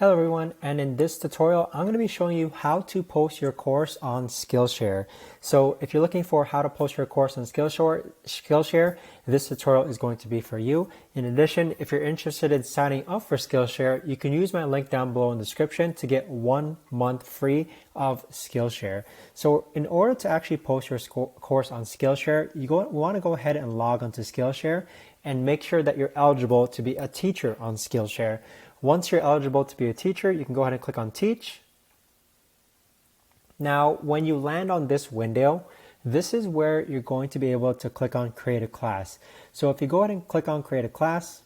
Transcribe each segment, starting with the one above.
Hello everyone, and in this tutorial I'm going to be showing you how to post your course on Skillshare. So if you're looking for how to post your course on Skillshare, this tutorial is going to be for you. In addition, if you're interested in signing up for Skillshare, you can use my link down below in the description to get 1 month free of Skillshare. So in order to actually post your course on Skillshare, you want to go ahead and log onto Skillshare and make sure that you're eligible to be a teacher on Skillshare. Once you're eligible to be a teacher, you can go ahead and click on Teach. Now, when you land on this window, this is where you're going to be able to click on Create a Class. So if you go ahead and click on Create a Class,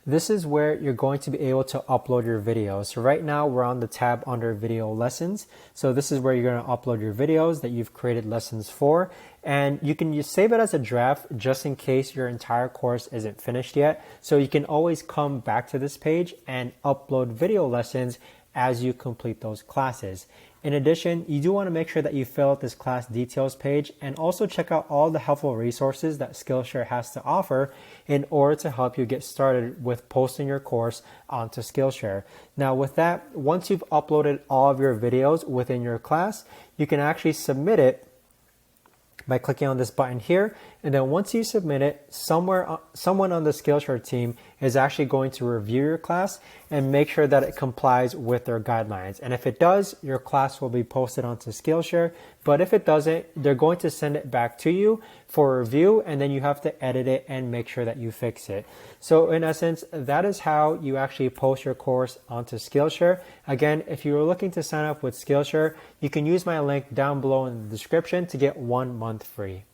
this is where you're going to be able to upload your videos. So right now we're on the tab under Video Lessons. So this is where you're going to upload your videos that you've created lessons for. And you can just save it as a draft just in case your entire course isn't finished yet. So you can always come back to this page and upload video lessons as you complete those classes. In addition, you do want to make sure that you fill out this class details page and also check out all the helpful resources that Skillshare has to offer in order to help you get started with posting your course onto Skillshare. Now with that, once you've uploaded all of your videos within your class, you can actually submit it by clicking on this button here. And then once you submit it, someone on the Skillshare team is actually going to review your class and make sure that it complies with their guidelines. And if it does, your class will be posted onto Skillshare. But if it doesn't, they're going to send it back to you for review, and then you have to edit it and make sure that you fix it. So in essence, that is how you actually post your course onto Skillshare. Again, if you're looking to sign up with Skillshare, you can use my link down below in the description to get 1 month free.